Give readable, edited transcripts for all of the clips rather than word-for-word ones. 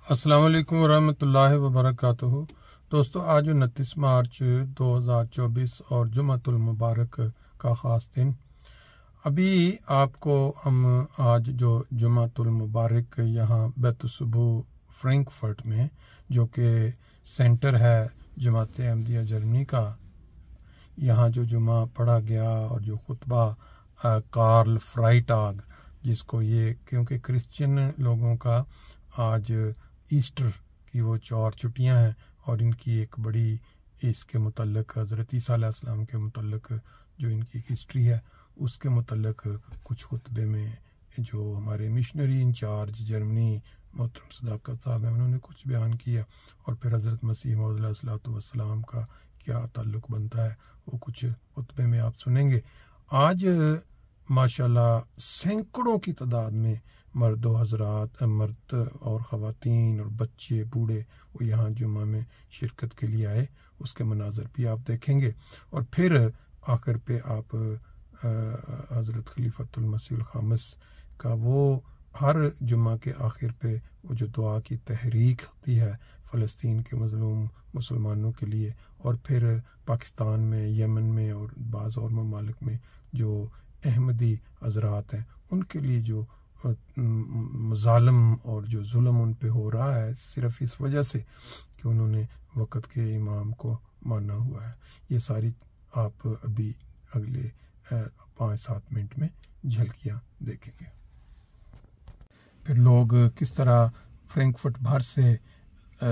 अस्सलाम वालेकुम वरहमतुल्लाहि वबरकातुहू। दोस्तों, आज 29 मार्च 2024 और जुमातुल मुबारक का ख़ास दिन। अभी आपको हम आज जो जुमातुल मुबारक यहाँ बैतुसुबू फ्रैंकफर्ट में, जो कि सेंटर है जमात अहमदिया जर्मनी का, यहाँ जो जुमा पढ़ा गया और जो खुतबा कार्ल फ्राइटाग, जिसको ये क्योंकि क्रिश्चियन लोगों का आज ईस्टर की वो 4 छुट्टियां हैं और इनकी एक बड़ी इसके मुतल्लिक हज़रत ईसा अलैहिस्सलाम के मुतल्लिक जो इनकी हिस्ट्री है उसके मुतल्लिक कुछ खुतबे में जो हमारे मिशनरी इंचार्ज जर्मनी मोहतरम सदाकत साहब हैं उन्होंने कुछ बयान किया, और फिर हज़रत मसीह मौऊद अलैहिस्सलातु वस्सलाम का क्या ताल्लुक़ बनता है वो कुछ खुतबे में आप सुनेंगे। आज माशाल्लाह सैकड़ों की तादाद में मर्द हज़रात, मर्द और ख़वातीन और बच्चे बूढ़े वो यहाँ जुमा में शिरकत के लिए आए। उसके मनाज़र भी आप देखेंगे और फिर आखिर पे आप हज़रत खलीफतुल मसीहुल ख़ामिस का वो हर जुमा के आखिर पे वो जो दुआ की तहरीक होती है फ़लस्तीन के मज़लूम मुसलमानों के लिए, और फिर पाकिस्तान में, यमन में और बाज़ और ममालिक में जो अहमदी हज़रात हैं उनके लिए जो मज़ालिम और जो जुल्म उन पे हो रहा है सिर्फ़ इस वजह से कि उन्होंने वक़्त के इमाम को माना हुआ है। ये सारी आप अभी अगले 5-7 मिनट में झलकियाँ देखेंगे। फिर लोग किस तरह फ्रैंकफर्ट भर से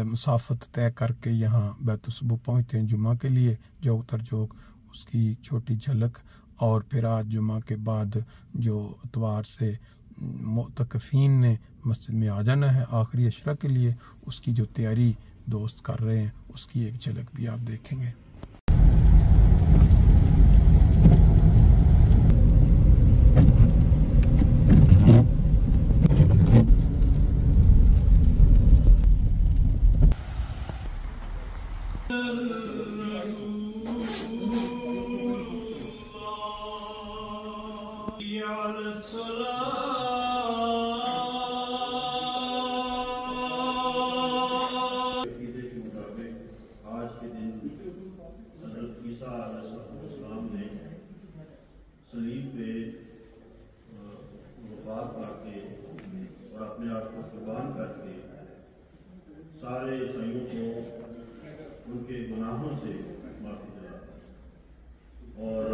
मुसाफत तय करके यहाँ बैतुसुबू पहुँचते हैं जुमा के लिए, जो तरजोक उसकी छोटी झलक। और फिर आज जुमा के बाद जो इतवार से मुतकफ़ीन ने मस्जिद में आ जाना है आखिरी अशरा के लिए, उसकी जो तैयारी दोस्त कर रहे हैं उसकी एक झलक भी आप देखेंगे। सलीब पे वफात पाके और अपने आप को कुर्बान करके सारे ईसाइयों को उनके गुनाहों से माफ़ी दिला, और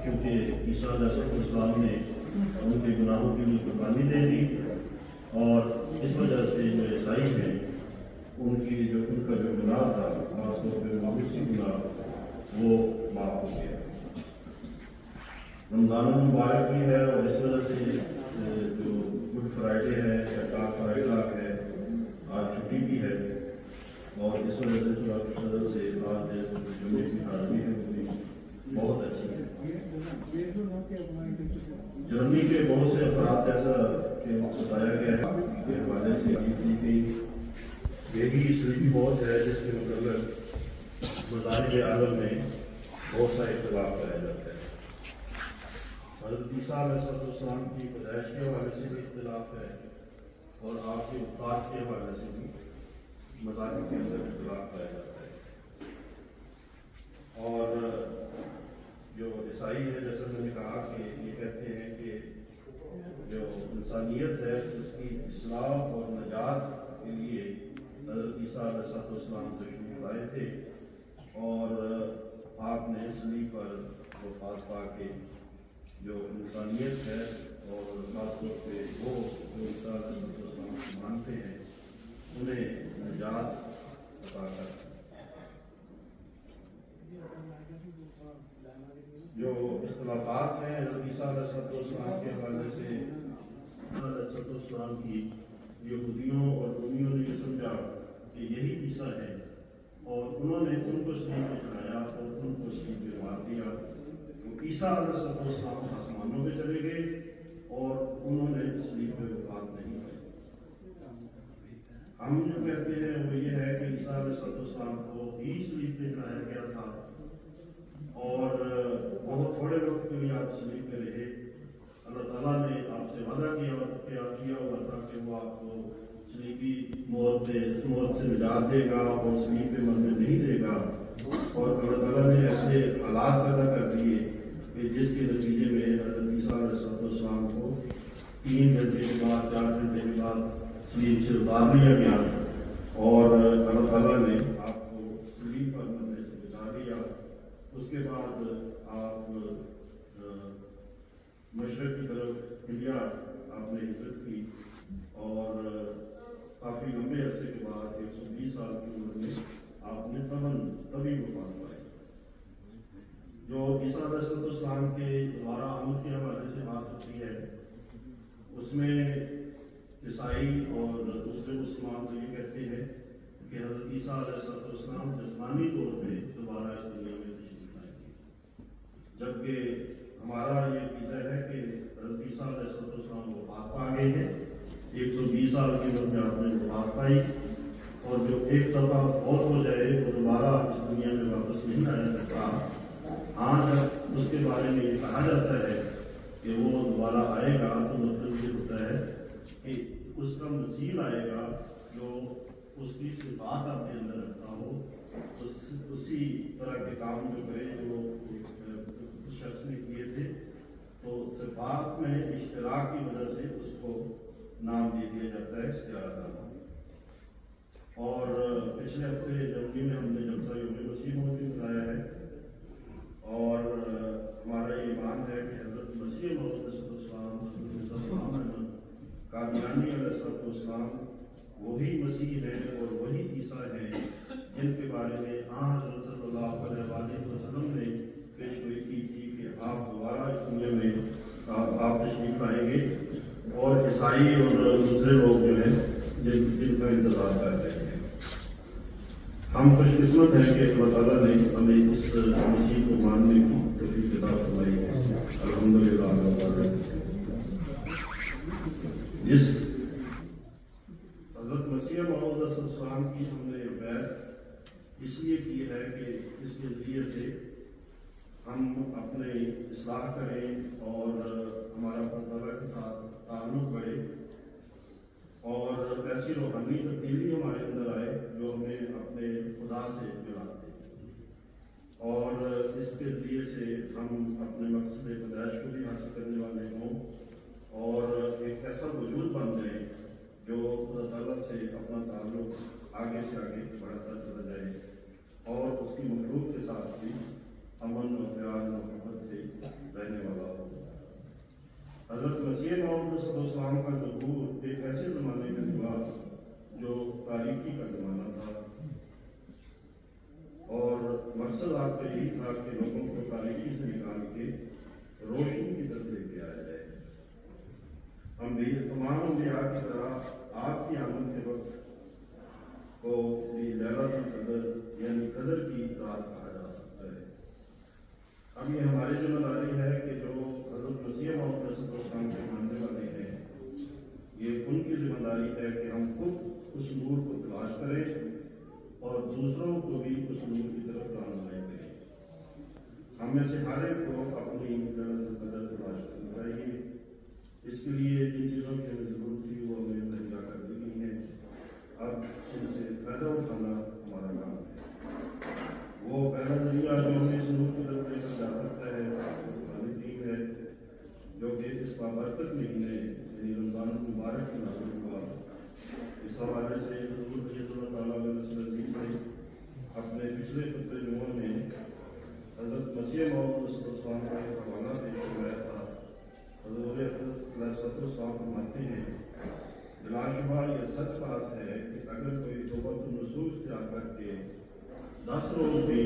क्योंकि ईसा अलैहिस्सलाम ने उनके गुनाहों के लिए कुर्बानी दे दी, और इस वजह से जो ईसाई हैं उनका जो गुनाह था खासतौर पर मामूसी गुनाह वो माफ़ हो गया। रमज़ान मुबारक भी है और इस वजह से जो गुड फ्राइडे है या कार्ल फ्राइटाग है आज छुट्टी भी है, और इस वजह से सदर से आज जुम्मे की हाज़िरी है वो भी बहुत अच्छी है। जर्मनी के बहुत से अफराद जैसा कि बताया गया है के हवाले से ये भी इसलिए बहुत है जिसके मतलब मज़ाहिब आलम में बहुत सा इख्तिलाफ पाया जाता है। हज़रत ईसा अलैहिस्सलाम की पैदाइश के हवाले से भी इख्तिलाफ है और आपके वफ़ात के हवाले से भी मज़ाहिब के अंदर इख्तिलाफ पाया जाता है। और जो ईसाई है, जैसा मैंने कहा कि ये कहते हैं कि जो इंसानियत है उसकी इस्लाह और नजात के लिए हज़रत ईसा अलैहिस्सलाम तशरीफ़ लाए थे, और आपने सलीब पर वफ़ात पाके जो इंसानियत है और खासतौर पे वो जो ईसा अलैहिस्सलाम को मानते हैं उन्हें निजात अता कर। जो इख्तिलाफ़ात हैं ईसा अलैहिस्सलाम के हवाले से, अलैहिस्सलाम की यहूदियों और रोमियों ने ये समझा कि यही ईसा है, और उन्होंने उनको सलीब पे चढ़ाया और उनको सलीब पे मार दिया। ईसा अलैहिस्सलाम आसमानों में चले गए और उन्होंने सलीब पे वफ़ात नहीं की। हम जो कहते हैं वो ये है कि ईसा अलैहिस्सलाम को ही सलीब पे चढ़ाया गया था, और बहुत थोड़े वक्त के लिए आप सलीब पे रहे। अल्लाह ताला ने आपसे वादा किया हुआ था कि वो आपको सलीबी मौत से निजात देगा और सलीब पे मरने नहीं देगा। और अल्लाह ताला ने ऐसे हालात पैदा कर दिए कि जिसके नतीजे में हज़रत ईसा अलैहिस्सलाम को 3 घंटे के बाद 4 घंटे के बाद सलीब से उतार लिया गया और अल्लाह ताला ने आपको सलीब पर मरने से बचा लिया। उसके बाद आप मशरक़ की तरफ इंडिया आपने हिजरत की और काफ़ी लंबे अरसे के बाद 120 साल की उम्र में आपने तभी वफात पाई। जो ईसा अलैहिस्सलाम के दोबारा आमद के हवाले से बात होती है उसमें ईसाई और दूसरे मुसलमान तो ये कहते हैं कि हज़रत ईसा अलैहिस्सलाम जिस्मानी तौर पे दोबारा इस दुनिया में तशरीफ लाएंगे, जबकि हमारा ये अक़ीदा है कि हज़रत ईसा अलैहिस्सलाम वफात पा गए हैं। 120 साल की उम्र में आपने वफात पाई और जो एक दफ़ा फौत हो जाए वो दोबारा इस दुनिया में वापस नहीं आया सकता। हाँ, जब उसके बारे में ये कहा जाता है कि वो दोबारा आएगा तो मतलब ये होता है कि उसका मसीह आएगा जो उसकी सिफात आपके अंदर रखता हो, उसी तरह के काम जो करे जो उस शख्स ने किए थे, तो सिफात में इश्तराक की वजह से उसको नाम दे दिया जाता है इस्तियारा नाम। और पिछले हफ्ते जर्मनी में हमने जलसा यौम मसीह मौद मनाया है और हमारा ये ईमान है कि हज़रत मसीह मौद कादियानी अलैहिस्सलाम वही मसीह है और वही ईसा है जिनके बारे में हज़रत सल्लल्लाहु अलैहि वसल्लम ने पेशगोई की थी कि आप दोबारा इस दुनिया में आप तशरीफ लाएंगे और ईसाई और दूसरे लोग जो है जिनका इंतजार कर रहे हैं। हम खुशकिस्मत हैं कि अल्लाह ताला ने हमें इस मसीह को मानने की तौफीक अता फरमाई है। अल्हम्दुलिल्लाह। जिस हज़रत मसीह मौऊद अलैहिस्सलाम की हमने बैत इसलिए की है कि इसके ज़रिए से हम अपने इस्लाह करें और हमारा खुदा के साथ ताल्लुक़ बढ़े और ऐसी रूहानी तब्दीली हमारे अंदर आए जो हमें अपने खुदा से मिलाते और इसके ज़रिए से हम अपने मकसद पैदाइश को भी हासिल करने वाले हों और एक ऐसा वजूद बन जाए जो खुदा ताला से अपना ताल्लुक़ आगे से आगे बढ़ाता चला जाए और उसकी मखलूक के साथ भी अमन और प्यार और मोहब्बत से रहने वाला हो। हज़रत मसीह मौऊद अलैहिस्सलाम का ज़हूर एक ऐसे ज़माने में हुआ जो तारीकी का ज़माना था और मकसद आपका यही था कि लोगों को तारीकी से निकाल के रोशनी की तरफ लेके आया जाए। हम भी तमाम अंबिया की तरह आपकी आमद के वक्त को भी लैलतुल कदर यानी कदर की रात कहा जा सकता है। अब ये हमारी जिम्मेदारी है कि जो हज़रत मसीह मौऊद अलैहिस्सलाम के मानने वाले हैं, ये उनकी जिम्मेदारी है कि हम खुद उस नूर को तलाश करें और दूसरों को भी उस नूर की तरफ रहनुमाई करें। हम में से हर एक को अपनी लैलतुल कदर तलाश करनी चाहिए। इसके लिए जिन चीज़ों की हमें ज़रूरत थी वो हमें मुहैया कर दी गई हैं। अब इनसे फ़ायदा उठाना हमारा काम है। वो पहला जरिया जो हमें इस नूर की तरफ लेकर जा सकता है कुरान करीम है, जो कि इस बाबरकत महीने यानी रमज़ान मुबारक में नाज़िल हुआ। इस हवाले से हज़रत सल्लल्लाहु अलैहि वसल्लम ने अपने पिछले खुतबे जुमा में हज़रत मसीह मौऊद अलैहिस्सलाम का एक हवाला पेश किया था। हज़रत फरमाते हैं, बिलाशुबा यह सच बात है कि अगर कोई तौबतुन नसूह इख्तियार करके 10 रोज़ भी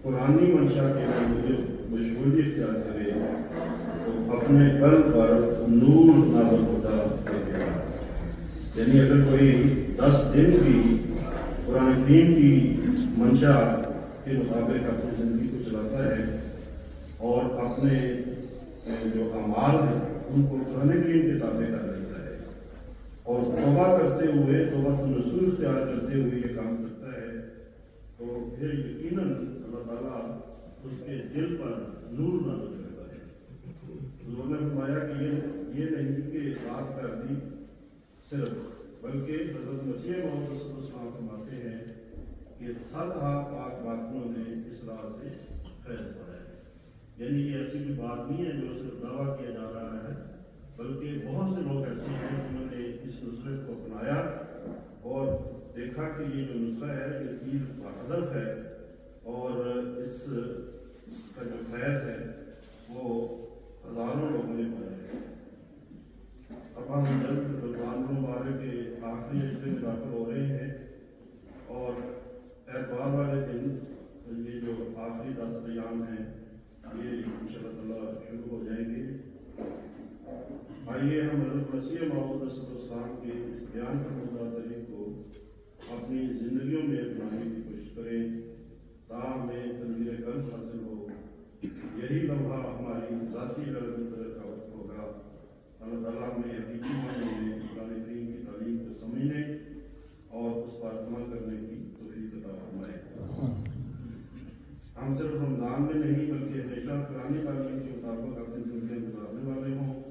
पुरानी मंशा के मूजब मशगूली इख्तियार करे तो अपने कल्ब पर नूर नाज़िल होता देखेगा। यानी अगर कोई 10 दिन भी कुरान करीम की मंशा के मुताबिक अपनी ज़िंदगी को चलाता है और अपने जो अमाल है उनको कुरान करीम के ताबे कर लेता है और तौबा करते हुए तौबतुन नसूह इख्तियार करते हुए ये काम करता है, तो फिर यकीनन अल्लाह ताला उसके दिल पर नूर नाज़िल करता है। हुज़ूर ने फरमाया कि ये नहीं कि बात कर दी सिर्फ, بلکہ حضرت مسیح موعود صلی اللہ علیہ وسلم فرماتے ہیں کہ 100 پاک باطنوں نے اس راہ سے فیض پایا ہے. یعنی یہ ایسی کوئی بات نہیں ہے جو صرف دعویٰ کیا جا رہا ہے، بلکہ بہت سے لوگ ایسے ہیں جنہوں نے اس نصرت کو اپنایا اور دیکھا کہ یہ جو نسخہ ہے یہ تیر ہدف ہے اور اس کا جو فیض ہے وہ ہزاروں لوگوں نے پایا ہے. اب ہم جلد رمضان المبارک کے آخری عشرے میں داخل ہو رہے ہیں اور اتوار والے دن یہ جو آخری 10 ایام ہیں یہ انشاءاللہ تعالیٰ شروع ہو جائیں گے. آئیے ہم حضرت مسیح موعود صلی اللہ علیہ وسلم کے اس بیان فرمودہ طریق کو اپنی زندگیوں میں اپنانے کی کوشش کریں تاکہ ہمیں تنویر قلب حاصل ہو. یہی لمحہ ہماری ذاتی لڑکی کا وقت ہوگا. اللہ تعالیٰ ہمیں حقیقی معنی میں قرآن کریم کی تعلیم کو سمجھنے اور اس پر عمل کرنے کی توفیق عطا فرمائے. ہم صرف رمضان میں نہیں بلکہ ہمیشہ قرآن تعلیم کے مطابق اپنی زندگیاں گزارنے والے ہوں.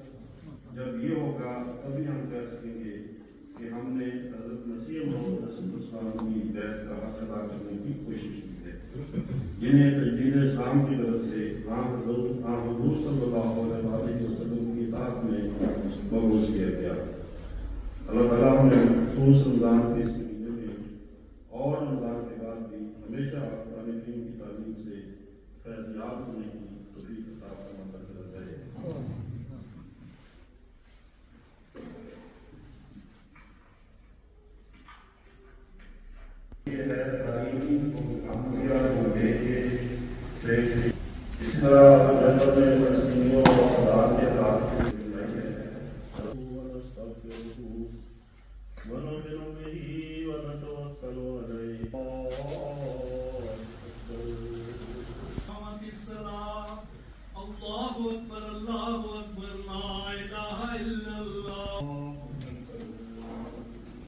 جب یہ ہوگا تبھی ہم کہہ سکیں گے کہ ہم نے حضرت مسیح موعود صلی اللہ علیہ وسلم کی بیعت کا حق ادا کرنے کی کوشش کی ہے، جنہیں تجدید اسلام کی غرض سے حضور صلی اللہ علیہ وسلم کی اطاعت میں مبعوث کیا گیا. اللہ تعالیٰ ہمیں خصوص رمضان کے اس مہینے میں اور رمضان کے بعد بھی ہمیشہ قرآن کریم کی تعلیم سے فیض یاب ہونے کی توفیق عطا فرماتا رہے. یہ ہے تعلیم اس طرح جنت میں مسلموں اور خدا کے رات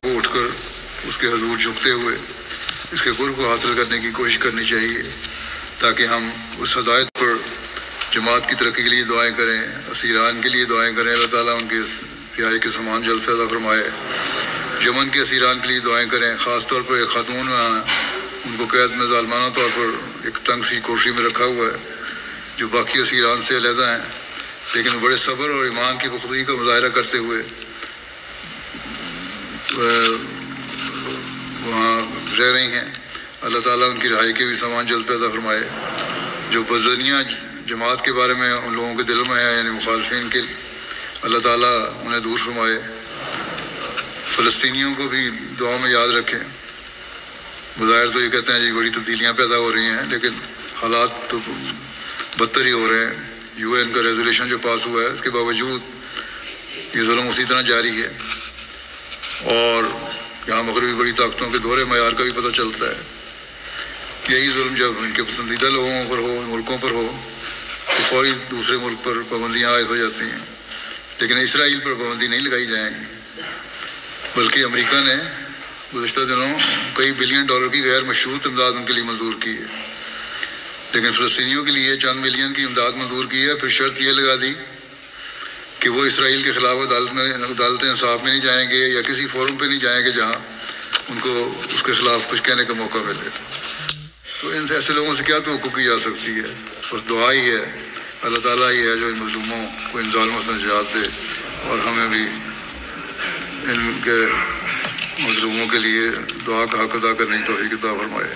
اٹھ کر اس کے حضور جھکتے ہوئے اس کے قرب کو حاصل کرنے کی کوشش کرنی چاہیے تاکہ ہم اس ہدایت پر جماعت کی ترقی کے لیے دعائیں کریں، اسیران کے لیے دعائیں کریں. اللہ تعالیٰ ان کے رہائی کے سامان جلد سے عطا فرمائے. یمن کے اسیران کے لیے دعائیں کریں، خاص طور پر ایک خاتون ان کو قید میں ظالمانہ طور پر ایک تنگ سی کوٹری میں رکھا ہوا ہے جو باقی اسیران سے علیحدہ ہیں، لیکن بڑے صبر اور ایمان کی پختگی کا مظاہرہ کرتے ہوئے وہاں رہ رہی ہیں. اللہ تعالیٰ ان کی رہائی کے بھی سامان جلد پیدا فرمائے. جو بزدنیہ جماعت کے بارے میں ان لوگوں کے دل میں ہے یعنی مخالفین کے، اللہ تعالیٰ انہیں دور فرمائے. فلسطینیوں کو بھی دعاؤں میں یاد رکھیں. بظاہر تو یہ کہتے ہیں جی بڑی تبدیلیاں پیدا ہو رہی ہیں، لیکن حالات تو بدتر ہی ہو رہے ہیں. UN کا ریزولیوشن جو پاس ہوا ہے اس کے باوجود یہ ظلم اسی طرح جاری ہے، اور یہاں مغربی بڑی طاقتوں کے دورے معیار کا بھی پتہ چلتا ہے. یہی ظلم جب ان کے پسندیدہ لوگوں پر ہو، ملکوں پر ہو، تو فوری دوسرے ملک پر پابندیاں عائد ہو جاتی ہیں. لیکن اسرائیل پر پابندی نہیں لگائی جائیں گی، بلکہ امریکہ نے گزشتہ دنوں کئی بلین ڈالر کی غیر مشروط امداد ان کے لیے منظور کی ہے. لیکن فلسطینیوں کے لیے چند ملین کی امداد منظور کی ہے، پھر شرط یہ لگا دی کہ وہ اسرائیل کے خلاف عدالت انصاف میں نہیں جائیں گے یا کسی فورم پہ نہیں جائیں گے جہاں ان کو اس کے خلاف کچھ کہنے کا موقع ملے. تو ان ایسے لوگوں سے کیا توقع کی جا سکتی ہے؟ بس دعا ہی ہے، اللہ تعالیٰ ہی ہے جو ان مظلوموں کو ان ظالموں سے نجات دے، اور ہمیں بھی ان کے مظلوموں کے لیے دعا کا حق ادا کرنے کی توفیق عطا فرمائے.